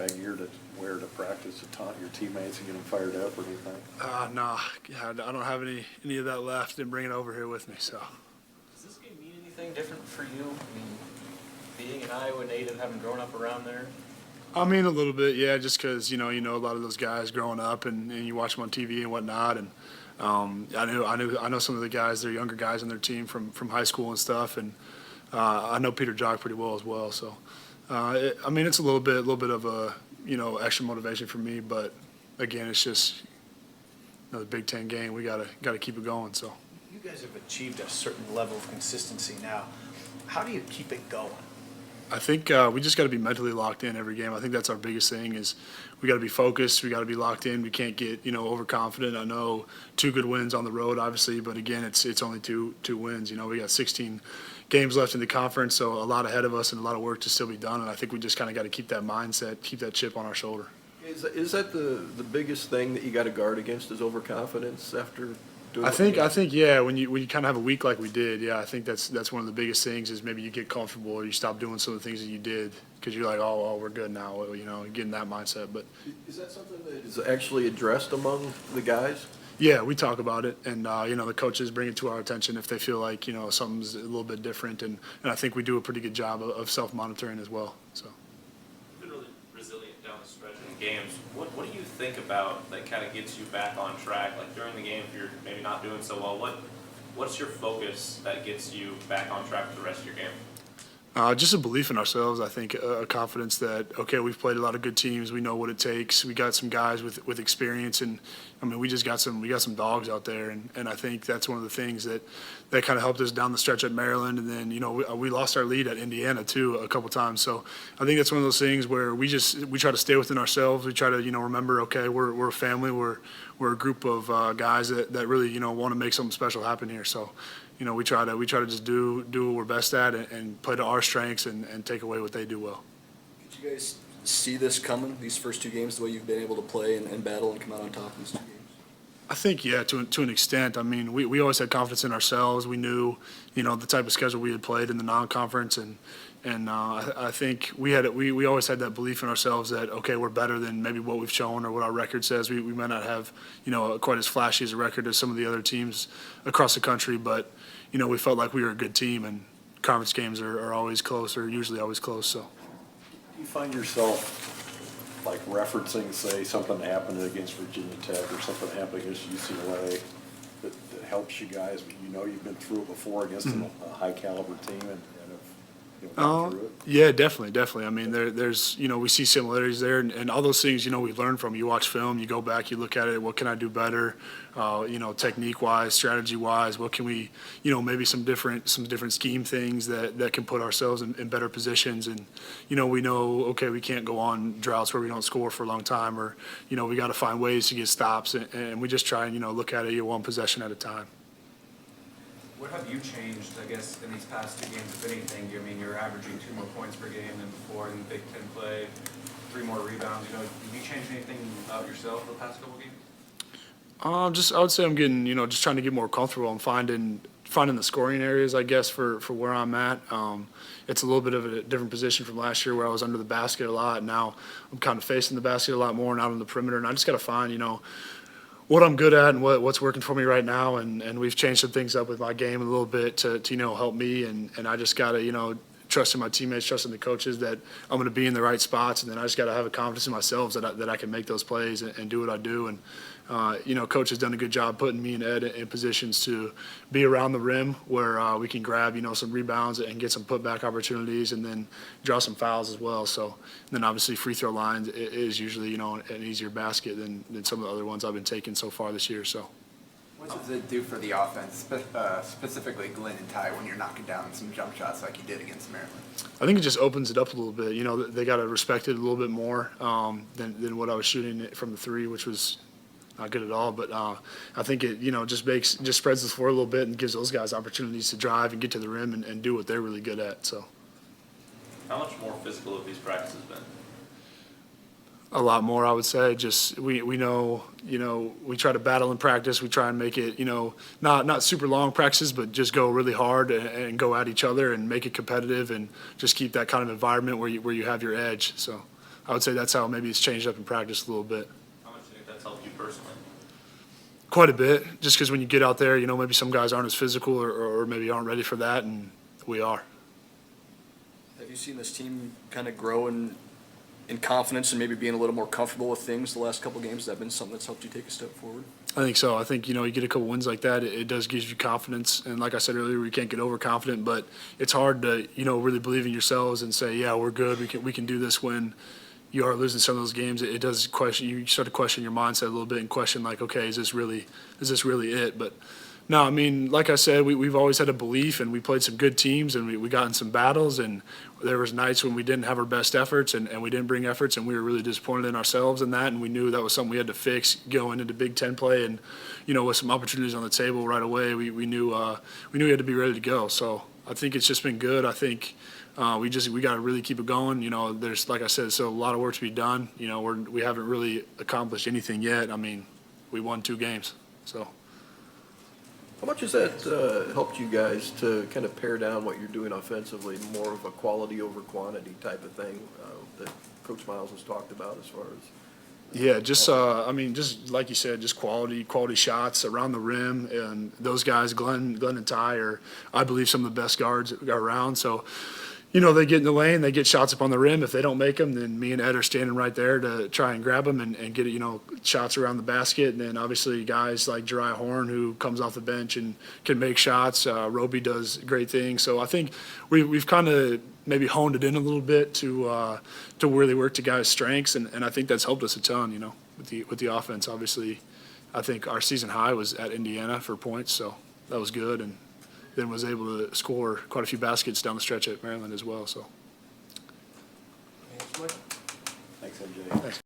swag gear to wear to practice to taunt your teammates and get them fired up or anything? No, I don't have any of that left. Didn't bring it over here with me, so. Does this game mean anything different for you? I mean, being an Iowa native, having grown up around there? I mean, a little bit, yeah, just because, you know a lot of those guys growing up and you watch them on TV and whatnot. And I know some of the guys, they're younger guys on their team from high school and stuff. And I know Peter Jock pretty well as well. So, I mean, it's a little bit of a, extra motivation for me. But, again, it's just another Big Ten game. We gotta keep it going, so. You guys have achieved a certain level of consistency now. How do you keep it going? I think we just got to be mentally locked in every game. I think that's our biggest thing is we got to be focused. We got to be locked in. We can't get overconfident. I know 2 good wins on the road, obviously, but again, it's only two wins. We got 16 games left in the conference, so a lot ahead of us and a lot of work to still be done. And I think we just kind of got to keep that mindset, keep that chip on our shoulder. Is that the biggest thing that you got to guard against is overconfidence after doing I think yeah. When you kind of have a week like we did, yeah, I think that's one of the biggest things is maybe you get comfortable or you stop doing some of the things that you did because you're like, oh, we're good now. Getting that mindset. But is that something that is actually addressed among the guys? yeah, we talk about it, and the coaches bring it to our attention if they feel like something's a little bit different, and I think we do a pretty good job of self-monitoring as well. So. Been really resilient down the stretch in games. What do you think about that kind of gets you back on track? Like during the game, if you're maybe not doing so well, what's your focus that gets you back on track for the rest of your game? Just a belief in ourselves. I think a confidence that okay, we've played a lot of good teams. We know what it takes. We got some guys with experience, and I mean we got some dogs out there, and I think that's one of the things that kind of helped us down the stretch at Maryland, and then we lost our lead at Indiana too a couple times. So I think that's one of those things where we try to stay within ourselves. We try to remember okay, we're a family. We're a group of guys that really want to make something special happen here. So. We try to just do what we're best at and play to our strengths and take away what they do well. Did you guys see this coming, these first 2 games, the way you've been able to play and battle and come out on top in these 2 games? I think, yeah, to an extent. I mean, we always had confidence in ourselves. We knew, the type of schedule we had played in the non-conference, and I think we always had that belief in ourselves that, okay, we're better than maybe what we've shown or what our record says. We might not have, quite as flashy as a record as some of the other teams across the country, but, we felt like we were a good team, and conference games are always close or usually always close. So. Do you find yourself like referencing, say, something happened against Virginia Tech or something happened against UCLA that helps you guys? You've been through it before against a high caliber team and have gone through it. Yeah, definitely. I mean, there's we see similarities there, and all those things we learn from. You watch film, you go back, you look at it. What can I do better? Technique wise, strategy wise. What can we maybe some different scheme things that can put ourselves in better positions. And we know okay, we can't go on droughts where we don't score for a long time, or we got to find ways to get stops, and we just try and look at it one possession at a time. What have you changed, I guess, in these past 2 games, if anything? You're averaging 2 more points per game than before in the Big Ten play, 3 more rebounds. Have you changed anything about yourself the past couple games? I would say I'm getting, just trying to get more comfortable and finding the scoring areas, I guess, for where I'm at. It's a little bit of a different position from last year where I was under the basket a lot. Now I'm kind of facing the basket a lot more and out on the perimeter, and I just got to find, what I'm good at and what's working for me right now, and we've changed some things up with my game a little bit to help me, and I just gotta trust in my teammates, trust in the coaches that I'm gonna be in the right spots, and then I just gotta have a confidence in myself that I can make those plays and do what I do, and coach has done a good job putting me and Ed in positions to be around the rim where we can grab some rebounds and get some putback opportunities, and then draw some fouls as well. So then obviously free throw lines is usually an easier basket than some of the other ones I've been taking so far this year. So. What does it do for the offense, specifically Glenn and Ty, when you're knocking down some jump shots like you did against Maryland? I think it just opens it up a little bit. They got to respect it a little bit more than what I was shooting from the 3, which was not good at all. But I think it just spreads the floor a little bit and gives those guys opportunities to drive and get to the rim and do what they're really good at. So. How much more physical have these practices been? A lot more, I would say. Just we know, we try to battle in practice. We try and make it, not super long practices, but just go really hard and go at each other and make it competitive and just keep that kind of environment where you have your edge. So I would say that's how maybe it's changed up in practice a little bit. How much do you think that's helped you personally? Quite a bit, just because when you get out there, you know, maybe some guys aren't as physical or maybe aren't ready for that, and we are. Have you seen this team kind of grow in confidence and maybe being a little more comfortable with things the last couple games? Has that been something that's helped you take a step forward? I think so. I think, you know, you get a couple wins like that, it does give you confidence. And like I said earlier, we can't get overconfident, but it's hard to, you know, really believe in yourselves and say, yeah, we're good, we can do this when you are losing some of those games. It does question, you start to question your mindset a little bit and question like, okay, is this really it? But no, I mean, like I said, we've always had a belief, and we played some good teams, and we got in some battles, and there was nights when we didn't have our best efforts, and we didn't bring efforts, and we were really disappointed in ourselves in that, and we knew that was something we had to fix going into Big Ten play, and, you know, with some opportunities on the table right away, we knew we had to be ready to go. So I think it's just been good. I think we got to really keep it going. You know, there's, like I said, so a lot of work to be done. You know, we haven't really accomplished anything yet. I mean, we won 2 games, so. How much has that helped you guys to kind of pare down what you're doing offensively, more of a quality over quantity type of thing that Coach Miles has talked about as far as? Yeah, just I mean, just like you said, just quality shots around the rim, and those guys, Glenn and Ty, are, I believe, some of the best guards around. So, you know, they get in the lane, they get shots up on the rim. If they don't make them, then me and Ed are standing right there to try and grab them and get, you know, shots around the basket. And then obviously guys like Jeriah Horn, who comes off the bench and can make shots. Roby does great things. So I think we've kind of maybe honed it in a little bit to really work to guys' strengths, and I think that's helped us a ton, you know, with the offense. Obviously, I think our season high was at Indiana for points, so that was good, and then was able to score quite a few baskets down the stretch at Maryland as well. So. Thanks, MJ. Thanks.